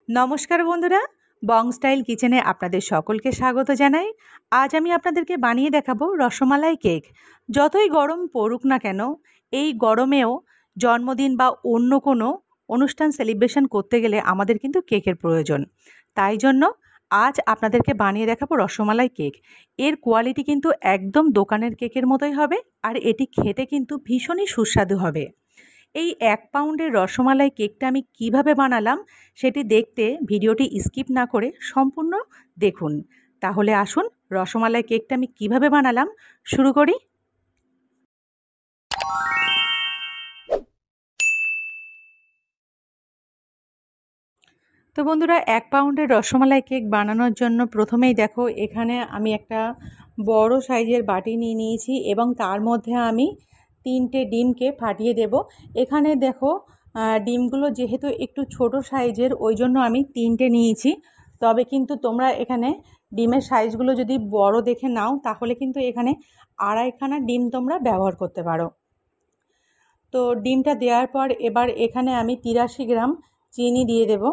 নমস্কার বন্ধুরা, বং স্টাইল কিচেনে আপনাদের সকলকে স্বাগত জানাই। আজ আমি আপনাদেরকে বানিয়ে দেখাবো রসমালাই কেক। যতই গরম পড়ুক না কেন, এই গরমেও জন্মদিন বা অন্য কোনো অনুষ্ঠান সেলিব্রেশন করতে গেলে আমাদের কিন্তু কেকের প্রয়োজন। তাই জন্য আজ আপনাদেরকে বানিয়ে দেখাবো রসমালাই কেক। এর কোয়ালিটি কিন্তু একদম দোকানের কেকের মতোই হবে, আর এটি খেতে কিন্তু ভীষণই সুস্বাদু হবে। এই 1 পাউন্ডের রসমালাই কেকটা আমি কিভাবে বানালাম সেটি দেখতে ভিডিওটি স্কিপ না করে সম্পূর্ণ দেখুন। তাহলে আসুন রসমালাই কেকটা আমি কিভাবে বানালাম শুরু করি। তো বন্ধুরা, 1 পাউন্ডের রসমালাই কেক বানানোর জন্য প্রথমেই দেখো এখানে আমি একটা বড় সাইজের বাটি নিয়ে নিয়েছি এবং তার মধ্যে আমি 3টে ডিমকে ফাটিয়ে দেব। এখানে দেখো ডিমগুলো যেহেতু একটু ছোট সাইজের, ওই জন্য আমি 3টে নিয়েছি। তবে কিন্তু তোমরা এখানে ডিমের সাইজগুলো যদি বড় দেখে নাও তাহলে কিন্তু এখানে 2.5খানা ডিম তোমরা ব্যবহার করতে পারো। তো ডিমটা দেওয়ার পর এবার এখানে আমি 83 গ্রাম চিনি দিয়ে দেবো।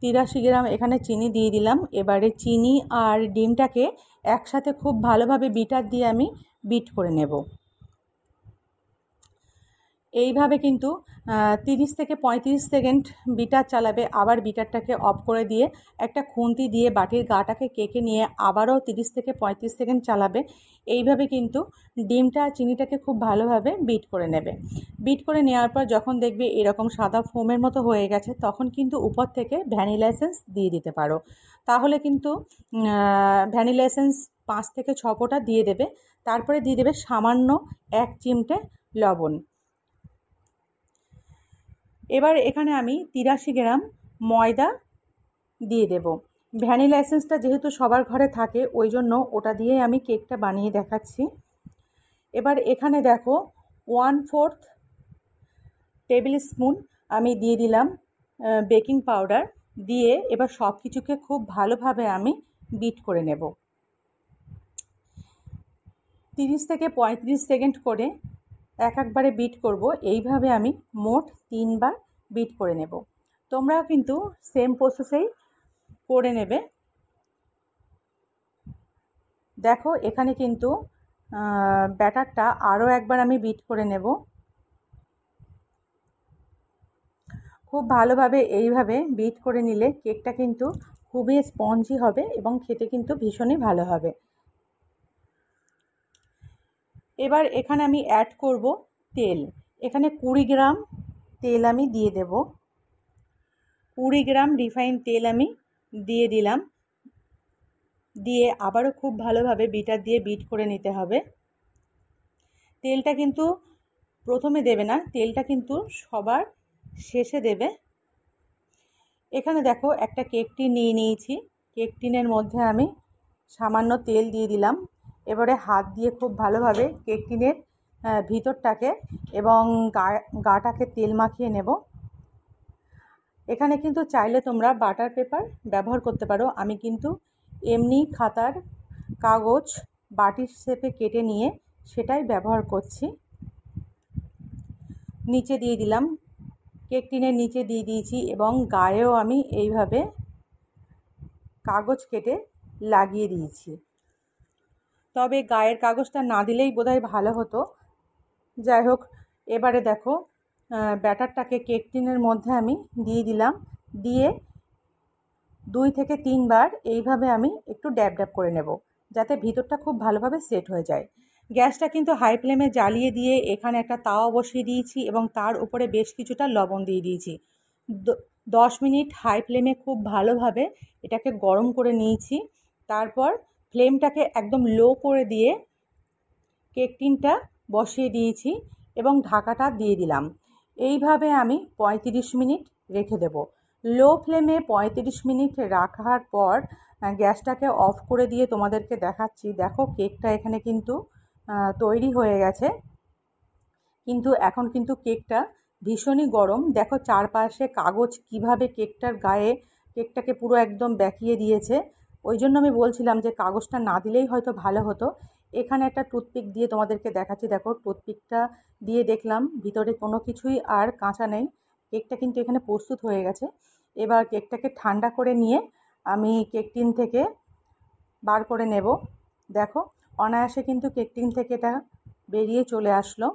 83 গ্রাম এখানে চিনি দিয়ে দিলাম। এবারে চিনি আর ডিমটাকে একসাথে খুব ভালোভাবে বিটার দিয়ে আমি বিট করে নেব। এইভাবে কিন্তু 30 থেকে 35 সেকেন্ড বিটার চালাবে। আবার বিটারটাকে অফ করে দিয়ে একটা খুন্তি দিয়ে বাটির গাটাকে কেকে নিয়ে আবারও 30 থেকে 35 সেকেন্ড চালাবে। এইভাবে কিন্তু ডিমটা আর চিনিটাকে খুব ভালোভাবে বিট করে নেবে। বিট করে নেওয়ার পর যখন দেখবে এরকম সাদা ফোমের মতো হয়ে গেছে, তখন কিন্তু উপর থেকে ভ্যানিলা এসেন্স দিয়ে দিতে পারো। তাহলে কিন্তু ভ্যানিলা এসেন্স 5 থেকে 6 ফোঁটা দিয়ে দেবে। তারপরে দিয়ে দেবে সামান্য 1 চিমটে লবণ। এবার এখানে আমি 83 গ্রাম ময়দা দিয়ে দেব। ভ্যানিলা এসেন্সটা যেহেতু সবার ঘরে থাকে, ওই জন্য ওটা দিয়ে আমি কেকটা বানিয়ে দেখাচ্ছি। এবার এখানে দেখো 1/4 টেবিল স্পুন আমি দিয়ে দিলাম বেকিং পাউডার। দিয়ে এবার সব কিছুকে খুব ভালোভাবে আমি বিট করে নেব। 30 থেকে 35 সেকেন্ড করে একবারে বিট করব। এইভাবে আমি মোট 3 বার বিট করে নেব। তোমরাও কিন্তু সেম প্রসেসেই করে নেবে। দেখো এখানে কিন্তু ব্যাটারটা আরও একবার আমি বিট করে নেব। খুব ভালোভাবে এইভাবে বিট করে নিলে কেকটা কিন্তু খুবই স্পঞ্জি হবে এবং খেতে কিন্তু ভীষণই ভালো হবে। এবার এখানে আমি অ্যাড করব তেল। এখানে 20 গ্রাম তেল আমি দিয়ে দেব। 20 গ্রাম রিফাইন তেল আমি দিয়ে দিলাম। দিয়ে আবারও খুব ভালোভাবে বিটার দিয়ে বিট করে নিতে হবে। তেলটা কিন্তু প্রথমে দেবে না, তেলটা কিন্তু সবার শেষে দেবে। এখানে দেখো একটা কেক টিন নিয়ে নিয়েছি। কেক টিনের মধ্যে আমি সামান্য তেল দিয়ে দিলাম। এবারে হাত দিয়ে খুব ভালোভাবে কেক টিনের ভিতরটাকে এবং গাটাকে তেল মাখিয়ে নেব। এখানে কিন্তু চাইলে তোমরা বাটার পেপার ব্যবহার করতে পারো। আমি কিন্তু এমনি খাতার কাগজ বাটির শেপে কেটে নিয়ে সেটাই ব্যবহার করছি। নিচে দিয়ে দিলাম, কেক টিনের নিচে দিয়ে দিয়েছি এবং গায়েও আমি এইভাবে কাগজ কেটে লাগিয়ে দিয়েছি। তবে গায়ের কাগজটা না দিলেই বোধহয় ভালো হতো। যাই হোক, এবারে দেখো ব্যাটারটাকে কেক টিনের মধ্যে আমি দিয়ে দিলাম। দিয়ে 2 থেকে 3 বার এইভাবে আমি একটু ড্যাব ড্যাব করে নেব, যাতে ভিতরটা খুব ভালোভাবে সেট হয়ে যায়। গ্যাসটা কিন্তু হাই ফ্লেমে জ্বালিয়ে দিয়ে এখানে একটা তাওয়া বসিয়ে দিয়েছি এবং তার উপরে বেশ কিছুটা লবণ দিয়ে দিয়েছি। 10 মিনিট হাই ফ্লেমে খুব ভালোভাবে এটাকে গরম করে নিয়েছি। তারপর ফ্লেমটাকে একদম লো করে দিয়ে কেক টিনটা বসিয়ে দিয়েছি এবং ঢাকাটা দিয়ে দিলাম। এইভাবে আমি 35 মিনিট রেখে দেব। লো ফ্লেমে 35 মিনিট রাখার পর গ্যাসটাকে অফ করে দিয়ে তোমাদেরকে দেখাচ্ছি। দেখো কেকটা এখানে কিন্তু তৈরি হয়ে গেছে। কিন্তু এখন কিন্তু কেকটা ভীষণই গরম। দেখো চারপাশে কাগজ কিভাবে কেকটার গায়ে কেকটাকে পুরো একদম বেঁকিয়ে দিয়েছে। ওই জন্য আমি বলছিলাম যে কাগজটা না দিলেই হয়তো ভালো হতো। এখানে একটা টুথপিক দিয়ে তোমাদেরকে দেখাচ্ছি। দেখো টুথপিকটা দিয়ে দেখলাম ভিতরে কোনো কিছুই আর কাঁচা নেই। কেকটা কিন্তু এখানে প্রস্তুত হয়ে গেছে। এবার কেকটাকে ঠান্ডা করে নিয়ে আমি কেক টিন থেকে বার করে নেব। দেখো অনায়াসে কিন্তু কেক টিন থেকে এটা বেরিয়ে চলে আসলো।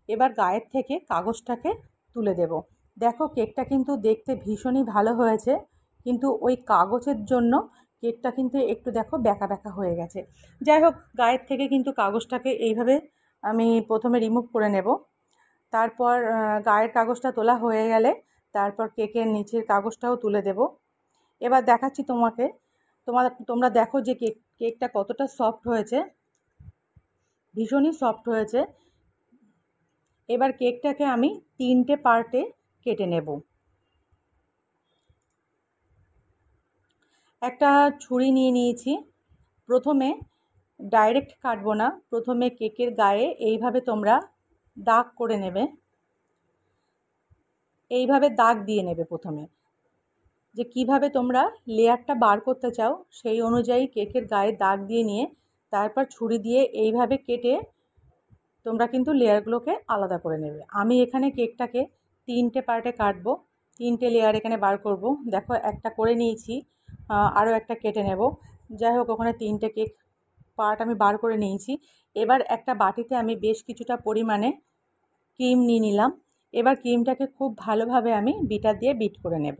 এবার গায়ের থেকে কাগজটাকে তুলে দেব। দেখো কেকটা কিন্তু দেখতে ভীষণই ভালো হয়েছে, কিন্তু ওই কাগজের জন্য কেকটা কিন্তু একটু দেখো ব্যাকা ব্যাকা হয়ে গেছে। যাই হোক, গায়ের থেকে কিন্তু কাগজটাকে এইভাবে আমি প্রথমে রিমুভ করে নেব। তারপর গায়ের কাগজটা তোলা হয়ে গেলে তারপর কেকের নিচের কাগজটাও তুলে দেব। এবার দেখাচ্ছি তোমাকে, তোমরা দেখো যে কেকটা কতটা সফট হয়েছে, ভীষণই সফট হয়েছে। এবার কেকটাকে আমি 3টে পার্টে কেটে নেব। একটা ছুরি নিয়ে নিয়েছি। প্রথমে ডাইরেক্ট কাটবো না, প্রথমে কেকের গায়ে এইভাবে তোমরা দাগ করে নেবে, এইভাবে দাগ দিয়ে নেবে প্রথমে। যে কিভাবে তোমরা লেয়ারটা বার করতে চাও সেই অনুযায়ী কেকের গায়ে দাগ দিয়ে নিয়ে তারপর ছুরি দিয়ে এইভাবে কেটে তোমরা কিন্তু লেয়ারগুলোকে আলাদা করে নেবে। আমি এখানে কেকটাকে 3টে পার্টে কাটবো, 3টে লেয়ার এখানে বার করব। দেখো একটা করে নিয়েছি, আরও একটা কেটে নেব। যাই হোক, ওখানে 3টে কেক পার্ট আমি বার করে নিয়েছি। এবার একটা বাটিতে আমি বেশ কিছুটা পরিমাণে ক্রিম নিয়ে নিলাম। এবার ক্রিমটাকে খুব ভালোভাবে আমি বিটার দিয়ে বিট করে নেব।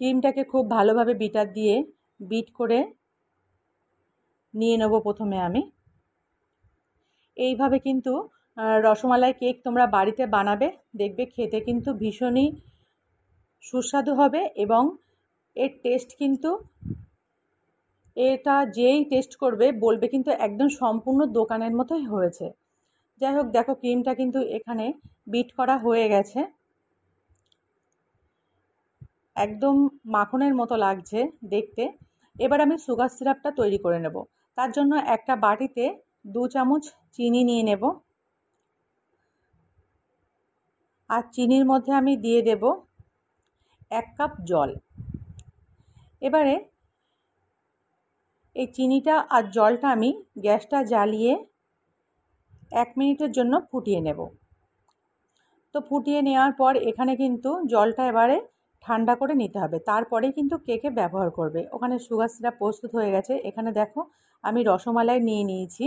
ক্রিমটাকে খুব ভালোভাবে বিটার দিয়ে বিট করে নিয়ে নেব প্রথমে আমি। এইভাবে কিন্তু রসমালাই কেক তোমরা বাড়িতে বানাবে, দেখবে খেতে কিন্তু ভীষণই সুস্বাদু হবে এবং এর টেস্ট কিন্তু, এটা যেই টেস্ট করবে বলবে কিন্তু একদম সম্পূর্ণ দোকানের মতোই হয়েছে। যাই হোক, দেখো ক্রিমটা কিন্তু এখানে বিট করা হয়ে গেছে, একদম মাখনের মতো লাগছে দেখতে। এবার আমি সুগার সিরাপটা তৈরি করে নেব। তার জন্য একটা বাটিতে 2 চামচ চিনি নিয়ে নেব, আর চিনির মধ্যে আমি দিয়ে দেব 1 কাপ জল। এবারে এই চিনিটা আর জলটা আমি গ্যাসটা জ্বালিয়ে 1 মিনিটের জন্য ফুটিয়ে নেব। তো ফুটিয়ে নেওয়ার পর এখানে কিন্তু জলটা এবারে ঠান্ডা করে নিতে হবে, তারপরেই কিন্তু কেকে ব্যবহার করবে। ওখানে সুগার সিরাপ প্রস্তুত হয়ে গেছে। এখানে দেখো আমি রসমালাই নিয়ে নিয়েছি।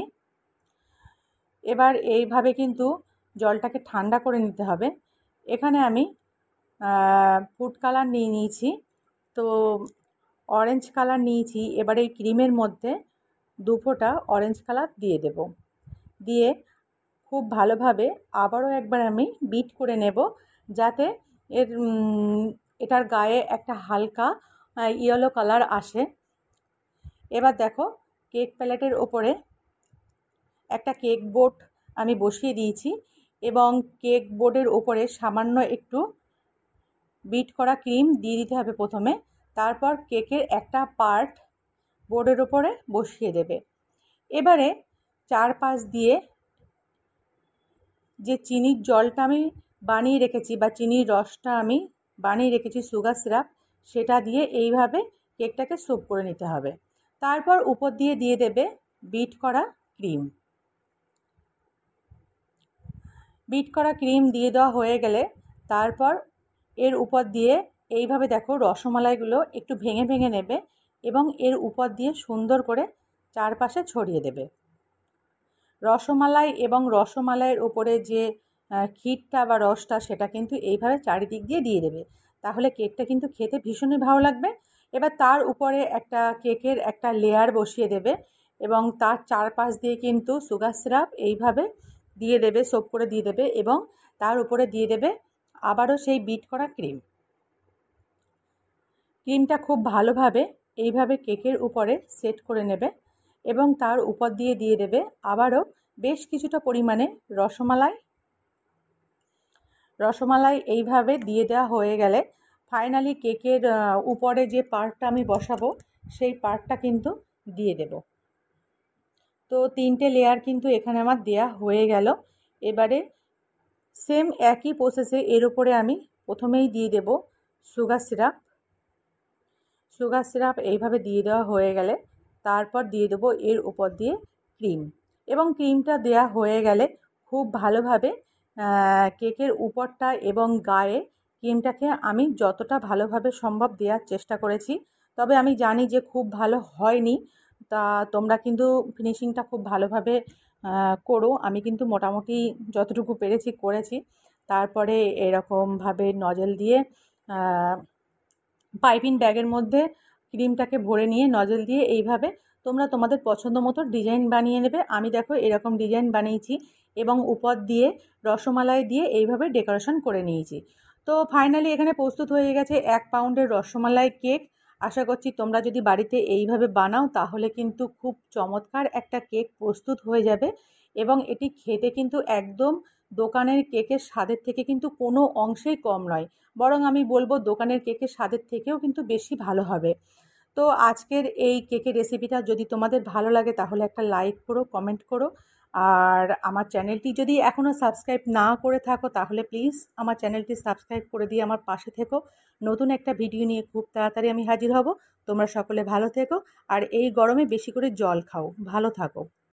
এবার এইভাবে কিন্তু জলটাকে ঠান্ডা করে নিতে হবে। এখানে আমি ফুড কালার নিয়ে নিয়েছি, তো অরেঞ্জ কালার নিয়েছি। এবার এই ক্রিমের মধ্যে 2 ফোঁটা অরেঞ্জ কালার দিয়ে দেব। দিয়ে খুব ভালোভাবে আবারও একবার আমি বিট করে নেব, যাতে এটার গায়ে একটা হালকা ইয়েলো কালার আসে। এবার দেখো কেক প্যালেটের ওপরে একটা কেক বোর্ড আমি বসিয়ে দিয়েছি এবং কেক বোর্ডের ওপরে সামান্য একটু বিট করা ক্রিম দিয়ে দিতে হবে প্রথমে। তারপর কেকের একটা পার্ট বোর্ডের ওপরে বসিয়ে দেবে। এবারে চারপাশ দিয়ে যে চিনির জলটা আমি বানিয়ে রেখেছি বা চিনির রসটা আমি বানিয়ে রেখেছি সুগার সিরাপ, সেটা দিয়ে এইভাবে কেকটাকে স্যুপ করে নিতে হবে। তারপর উপর দিয়ে দিয়ে দেবে বিট করা ক্রিম। বিট করা ক্রিম দিয়ে দেওয়া হয়ে গেলে তারপর এর উপর দিয়ে এইভাবে দেখো রসমালাইগুলো একটু ভেঙে ভেঙে নেবে এবং এর উপর দিয়ে সুন্দর করে চারপাশে ছড়িয়ে দেবে। রসমালাই এবং রসমালাইয়ের উপরে যে ক্ষীরটা বা রসটা, সেটা কিন্তু এইভাবে চারিদিক দিয়ে দিয়ে দেবে, তাহলে কেকটা কিন্তু খেতে ভীষণই ভালো লাগবে। এবার তার উপরে একটা কেকের একটা লেয়ার বসিয়ে দেবে এবং তার চারপাশ দিয়ে কিন্তু সুগার সিরাপ এইভাবে দিয়ে দেবে, সোপ করে দিয়ে দেবে এবং তার উপরে দিয়ে দেবে আবারও সেই বিট করা ক্রিম। ক্রিমটা খুব ভালোভাবে এইভাবে কেকের উপরে সেট করে নেবে এবং তার উপর দিয়ে দিয়ে দেবে আবারও বেশ কিছুটা পরিমাণে রসমালাই এইভাবে দিয়ে দেওয়া হয়ে গেলে ফাইনালি কেকের উপরে যে পার্টটা আমি বসাবো সেই পার্টটা কিন্তু দিয়ে দেব। তো 3টে লেয়ার কিন্তু এখানে আমার দেয়া হয়ে গেল। এবারে সেম একই প্রসেসে এর উপরে আমি প্রথমেই দিয়ে দেব সুগার সিরাপ। এইভাবে দিয়ে দেওয়া হয়ে গেলে তারপর দিয়ে দেবো এর উপর দিয়ে ক্রিম, এবং ক্রিমটা দেয়া হয়ে গেলে খুব ভালোভাবে কেকের উপরটা এবং গায়ে ক্রিমটাকে আমি যতটা ভালোভাবে সম্ভব দেওয়ার চেষ্টা করেছি। তবে আমি জানি যে খুব ভালো হয়নি, তা তোমরা কিন্তু ফিনিশিংটা খুব ভালোভাবে করো। আমি কিন্তু মোটামুটি যতটুকু পেরেছি করেছি। তারপরে এরকমভাবে নজল দিয়ে পাইপিং ব্যাগের মধ্যে ক্রিমটাকে ভরে নিয়ে নজল দিয়ে এইভাবে তোমরা তোমাদের পছন্দ মতো ডিজাইন বানিয়ে নেবে। আমি দেখো এরকম ডিজাইন বানিয়েছি এবং উপর দিয়ে রসমালাই দিয়ে এইভাবে ডেকোরেশন করে নিয়েছি। তো ফাইনালি এখানে প্রস্তুত হয়ে গেছে 1 পাউন্ডের রসমালাই কেক। আশা করছি তোমরা যদি বাড়িতে এইভাবে বানাও তাহলে কিন্তু খুব চমৎকার একটা কেক প্রস্তুত হয়ে যাবে এবং এটি খেতে কিন্তু একদম দোকানের কেকের স্বাদের থেকে কিন্তু কোনো অংশেই কম নয়, বরং আমি বলবো দোকানের কেকের স্বাদের থেকেও কিন্তু বেশি ভালো হবে। তো আজকের এই কেকের রেসিপিটা যদি তোমাদের ভালো লাগে তাহলে একটা লাইক করো, কমেন্ট করো। আর আমার চ্যানেলটি যদি এখনও সাবস্ক্রাইব না করে থাকো তাহলে প্লিজ আমার চ্যানেলটি সাবস্ক্রাইব করে দিয়ে আমার পাশে থেকো। নতুন একটা ভিডিও নিয়ে খুব তাড়াতাড়ি আমি হাজির হব। তোমরা সকলে ভালো থেকো আর এই গরমে বেশি করে জল খাও। ভালো থাকো।